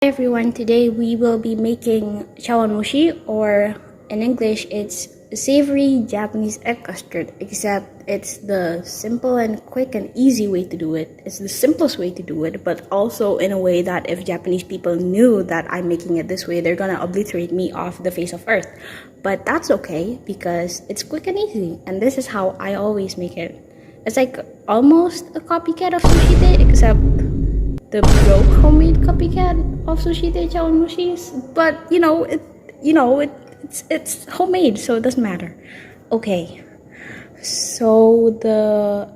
Hi everyone, today we will be making chawanmushi, or in English it's savory Japanese egg custard, except it's the simple and quick and easy way to do it. It's the simplest way to do it, but also in a way that if Japanese people knew that I'm making it this way, they're gonna obliterate me off the face of earth. But that's okay because it's quick and easy, and this is how I always make it. It's like almost a copycat of sushi, except the broke homemade copycat of sushi chawanmushis, but it's homemade, so it doesn't matter. Okay, so the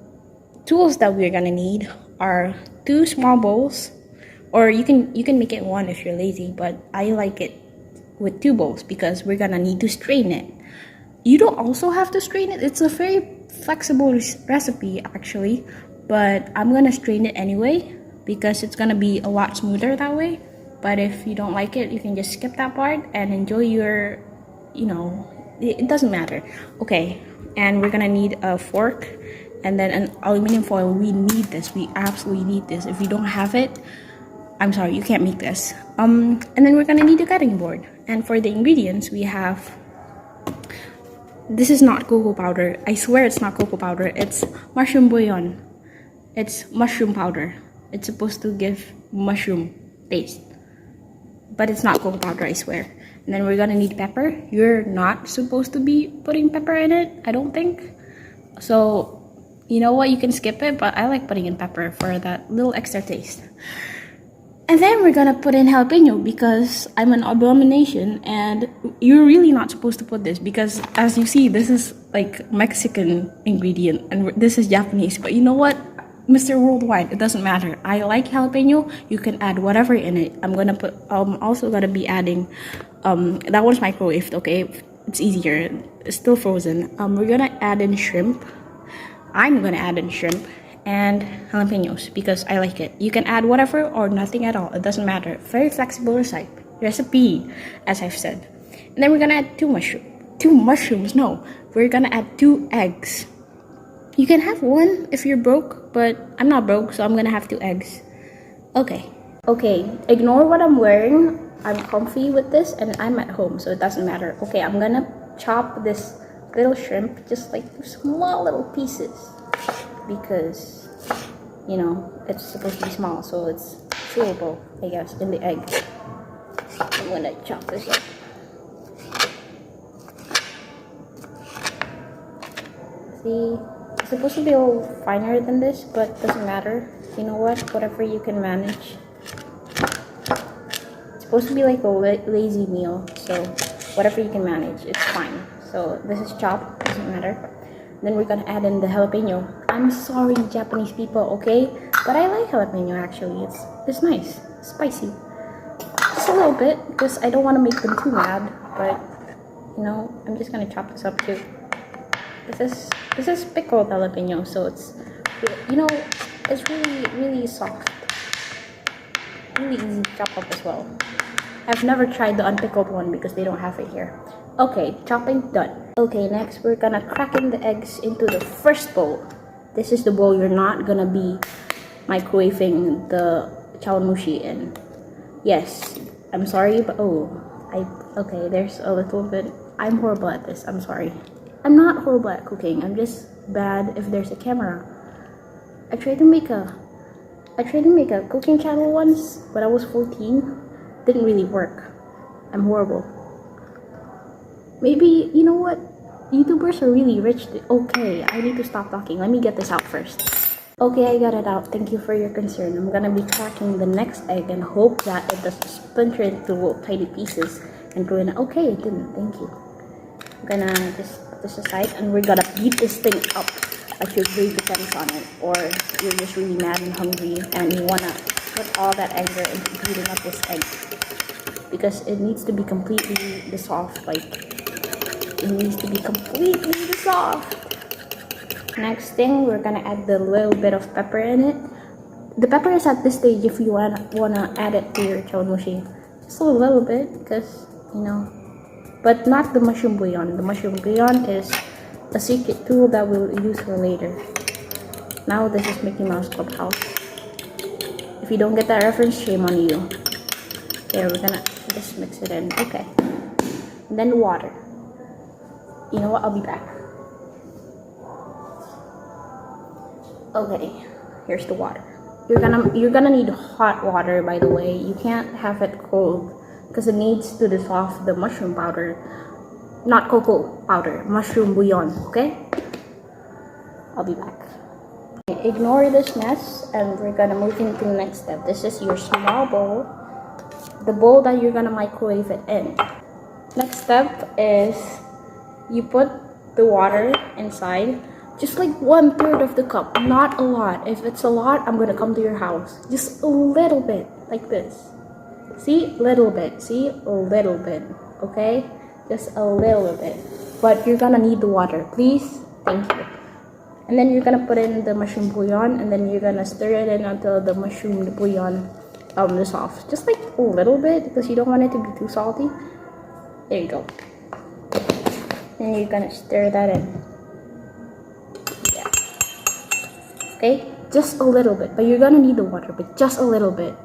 tools that we're gonna need are 2 small bowls, or you can make it 1 if you're lazy, but I like it with 2 bowls because we're gonna need to strain it. You don't also have to strain it. It's a very flexible recipe actually, but I'm gonna strain it anyway because it's gonna be a lot smoother that way. But if you don't like it, you can just skip that part and enjoy your, it doesn't matter. Okay, and we're gonna need a fork and then an aluminum foil. We need this. We absolutely need this. If you don't have it, I'm sorry, you can't make this. And then we're gonna need a cutting board. And for the ingredients, we have, this is not cocoa powder. I swear it's not cocoa powder. It's mushroom bouillon. It's mushroom powder. It's supposed to give mushroom taste, but it's not cocoa powder, I swear. And then we're gonna need pepper. You're not supposed to be putting pepper in it, I don't think. So, you know what, you can skip it, but I like putting in pepper for that little extra taste. And then we're gonna put in jalapeno because I'm an abomination, and you're really not supposed to put this because, as you see, this is like Mexican ingredient and this is Japanese. But you know what, Mr. Worldwide, it doesn't matter. I like jalapeno. You can add whatever in it. I'm also gonna be adding, that one's microwaved, okay? It's easier. It's still frozen. We're gonna add in shrimp. I'm gonna add in shrimp and jalapenos because I like it. You can add whatever or nothing at all. It doesn't matter. Very flexible recipe, as I've said. And then we're gonna add 2 mushrooms. No, we're gonna add 2 eggs. You can have 1 if you're broke, but I'm not broke, so I'm gonna have 2 eggs. Okay, ignore what I'm wearing. I'm comfy with this and I'm at home, so it doesn't matter. Okay, I'm gonna chop this little shrimp just like small little pieces because, it's supposed to be small, so it's chewable, I guess, in the egg. I'm gonna chop this up. See? It's supposed to be a little finer than this, but doesn't matter. You know what? Whatever you can manage. It's supposed to be like a lazy meal, so whatever you can manage, it's fine. So this is chopped, doesn't matter. Then we're gonna add in the jalapeno. I'm sorry, Japanese people, okay? But I like jalapeno actually. It's nice, spicy. Just a little bit because I don't want to make them too mad. But I'm just gonna chop this up too. This is pickled jalapeno, so it's really soft, really easy to chop up as well. I've never tried the unpickled one because they don't have it here. Okay, chopping done. Okay, next we're gonna crack in the eggs into the first bowl. This is the bowl you're not gonna be microwaving the chawanmushi in. Yes, I'm sorry, but okay, there's a little bit. I'm horrible at this, I'm sorry. I'm not horrible at cooking. I'm just bad if there's a camera. I tried to make a cooking channel once when I was 14. Didn't really work. I'm horrible. Maybe, you know what? YouTubers are really rich. Okay, I need to stop talking. Let me get this out first. Okay, I got it out. Thank you for your concern. I'm gonna be cracking the next egg and hope that it doesn't splinter into little tiny pieces and ruin it. Okay, it didn't. Thank you. I'm gonna just put this aside and we're gonna beat this thing up like your grade depends on it, or you're just really mad and hungry and you wanna put all that anger into beating up this egg because it needs to be completely dissolved. It needs to be completely dissolved. Next thing, we're gonna add the little bit of pepper in it. The pepper is at this stage if you wanna add it to your chawanmushi. Just a little bit because but not the mushroom bouillon. The mushroom bouillon is a secret tool that we'll use for later. Now this is Mickey Mouse Clubhouse. If you don't get that reference, shame on you. Okay, we're gonna just mix it in. Okay. And then water. You know what? I'll be back. Okay, here's the water. You're gonna need hot water, by the way. You can't have it cold because it needs to dissolve the mushroom powder. Not cocoa powder, mushroom bouillon, okay? I'll be back. Ignore this mess and we're gonna move into the next step. This is your small bowl, the bowl that you're gonna microwave it in. Next step is you put the water inside, just like 1/3 of the cup, not a lot. If it's a lot, I'm gonna come to your house. Just a little bit, like this. See, little bit, see, a little bit, okay? Just a little bit, but you're gonna need the water, please. Thank you. And then you're gonna put in the mushroom bouillon, and then you're gonna stir it in until the mushroom bouillon dissolves. Just like a little bit, because you don't want it to be too salty. There you go. And you're gonna stir that in. Yeah. Okay, just a little bit, but you're gonna need the water, but just a little bit.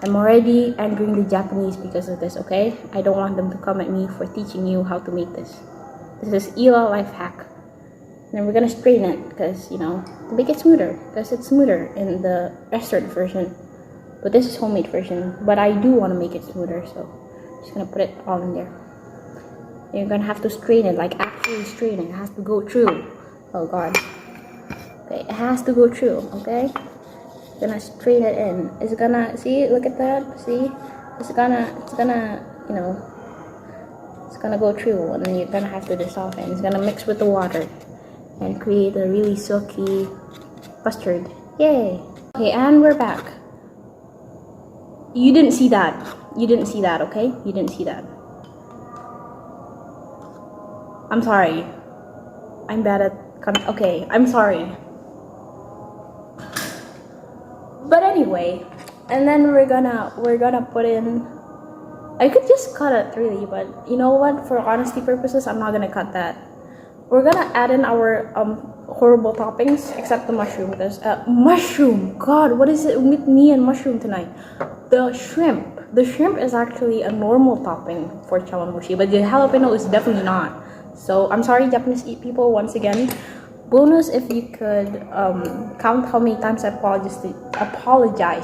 I'm already angering the Japanese because of this, okay? I don't want them to come at me for teaching you how to make this. This is Ela life hack. And then we're gonna strain it because, you know, to make it smoother, because it's smoother in the restaurant version. But this is homemade version, but I do want to make it smoother, so I'm just gonna put it all in there. And you're gonna have to strain it, like actually strain it. It has to go through. Oh god. Okay, it has to go through, okay? Gonna strain it in. It's gonna, see, look at that, see, it's gonna, you know, it's gonna go through, and then you're gonna have to dissolve it. It's gonna mix with the water and create a really silky custard. Yay. Okay, and we're back. You didn't see that, okay? You didn't see that. I'm sorry, I'm bad at okay, I'm sorry. But anyway, and then we're gonna put in, I could just cut it really, but you know what, for honesty purposes, I'm not gonna cut that. We're gonna add in our horrible toppings, except the mushroom, because mushroom, god, what is it with me and mushroom tonight? The shrimp is actually a normal topping for chawanmushi, but the jalapeno is definitely not. So I'm sorry, Japanese people, once again. Bonus if you could count how many times I apologize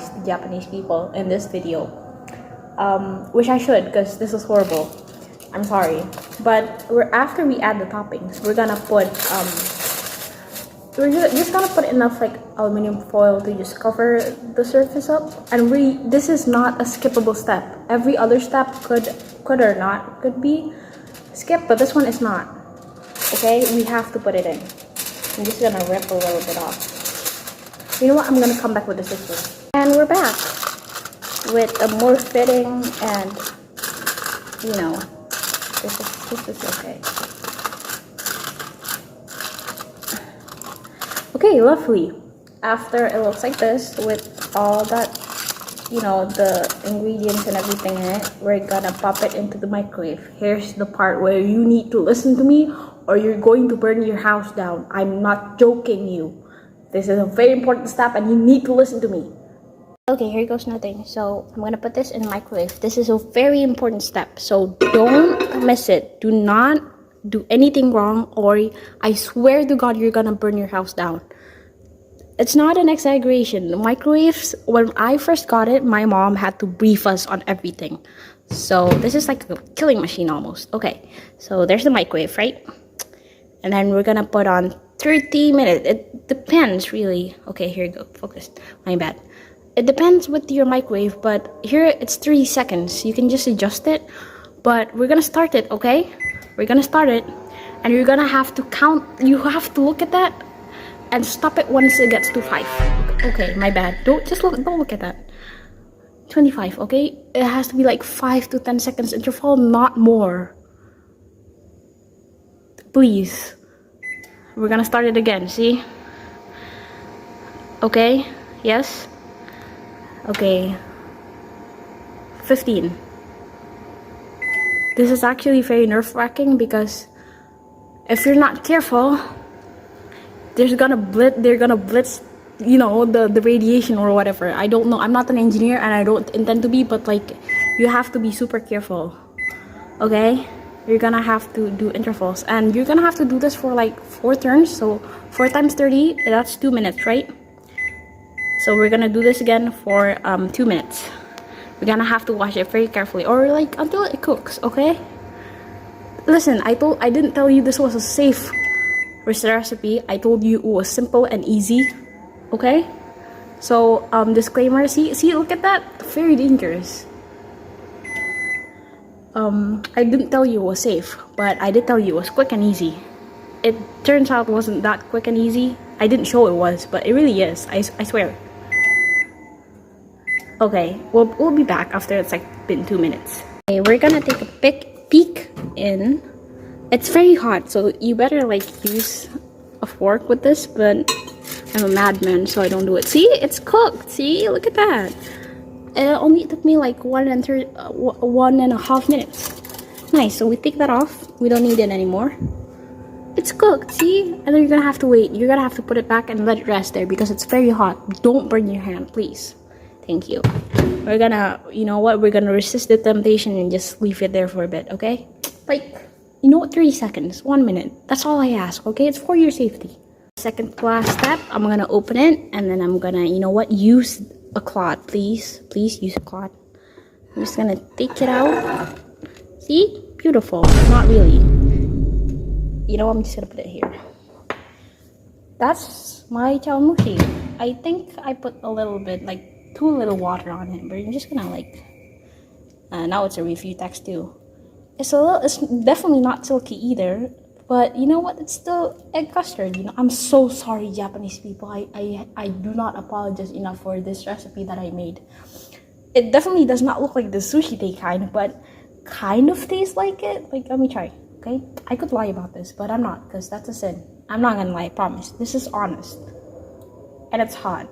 to Japanese people in this video, which I should, because this is horrible. I'm sorry, but after we add the toppings, we're gonna put we're just gonna put enough like aluminum foil to just cover the surface up. And this is not a skippable step. Every other step could or not could be skipped, but this one is not. Okay, we have to put it in. I'm just gonna rip a little bit off. You know what? I'm gonna come back with the scissors. And we're back with a more fitting, and you know, this is okay. Okay, lovely. After it looks like this with all that, you know, the ingredients and everything in it, we're gonna pop it into the microwave. Here's the part where you need to listen to me, or you're going to burn your house down. I'm not joking you. This is a very important step and you need to listen to me. Okay, here goes nothing. So I'm gonna put this in the microwave. This is a very important step, so don't miss it. Do not do anything wrong, or I swear to God, you're gonna burn your house down. It's not an exaggeration. The microwaves, when I first got it, my mom had to brief us on everything. So this is like a killing machine almost. Okay, so there's the microwave, right? And then we're gonna put on 30 minutes. It depends, really. Okay, here you go. Focus. My bad. It depends with your microwave, but here it's 30 seconds. You can just adjust it. But we're gonna start it, okay? We're gonna start it, and you're gonna have to count. You have to look at that and stop it once it gets to 5. Okay, my bad. Don't look at that. 25. Okay, it has to be like 5 to 10 seconds interval, not more. Please. We're gonna start it again, see? Okay, yes? Okay. 15. This is actually very nerve-wracking because if you're not careful, they're gonna blitz, you know, the radiation or whatever. I don't know. I'm not an engineer and I don't intend to be, but like, you have to be super careful, okay? You're gonna have to do intervals, and you're gonna have to do this for like 4 turns. So 4 times 30, that's 2 minutes, right? So we're gonna do this again for 2 minutes. We're gonna have to wash it very carefully, or like until it cooks, okay? Listen, I didn't tell you this was a safe recipe. I told you it was simple and easy, okay? So disclaimer, see, look at that, very dangerous. I didn't tell you it was safe, but I did tell you it was quick and easy. It turns out it wasn't that quick and easy. I didn't show it was, but it really is. I swear. Okay, we'll be back after it's like been 2 minutes. Okay, we're gonna take a peek in. It's very hot, so you better like use a fork with this, but I'm a madman, so I don't do it. See, it's cooked. See, look at that. It only took me like 1.5 minutes. Nice, so we take that off. We don't need it anymore. It's cooked, see? And then you're gonna have to wait. You're gonna have to put it back and let it rest there because it's very hot. Don't burn your hand, please. Thank you. We're gonna, you know what? We're gonna resist the temptation and just leave it there for a bit, okay? Like, you know what? 30 seconds, 1 minute. That's all I ask, okay? It's for your safety. Second last step, I'm gonna open it and then I'm gonna, you know what? Use a cloth, please. Please use a cloth. I'm just gonna take it out. See? Beautiful. Not really. You know, I'm just gonna put it here. That's my chawanmushi. I think I put a little bit, like too little water on it, but I'm just gonna like. Now it's a review text too. It's definitely not silky either, but you know what? It's still egg custard. You know, I'm so sorry, Japanese people. I do not apologize enough for this recipe that I made. It definitely does not look like the sushi day kind, but kind of tastes like it. Like, let me try. Okay, I could lie about this, but I'm not, because that's a sin. I'm not gonna lie, I promise. This is honest. And it's hot.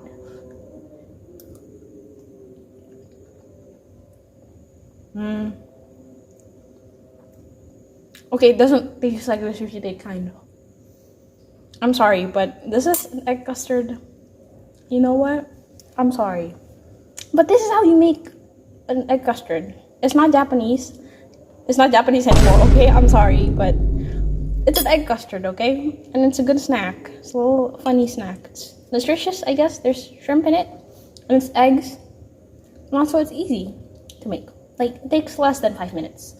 Okay, it doesn't taste like the sushi day kind. I'm sorry, but this is an egg custard. You know what? I'm sorry. But this is how you make an egg custard. It's not Japanese. It's not Japanese anymore, okay? I'm sorry, but it's an egg custard, okay? And it's a good snack. It's a little funny snack. It's nutritious, I guess. There's shrimp in it. And it's eggs. And also it's easy to make. Like, it takes less than 5 minutes.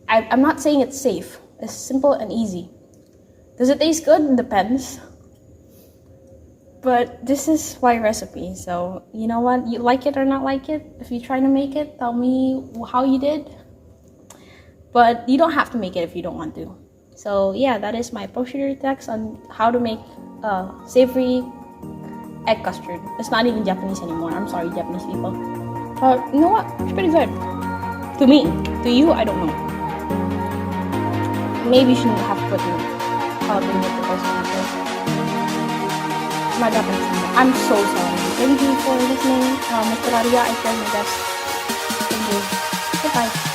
I'm not saying it's safe. It's simple and easy. Does it taste good? Depends. But this is my recipe, so you know what? You like it or not like it? If you try to make it, tell me how you did. But you don't have to make it if you don't want to. So yeah, that is my procedure text on how to make savory egg custard. It's not even Japanese anymore. I'm sorry, Japanese people. You know what? It's pretty good. To me. To you, I don't know. Maybe you shouldn't have put it out in the procedure. My Japanese people. I'm so sorry. Thank you for listening. Mr. Raria, I tried my best. Thank you. Goodbye.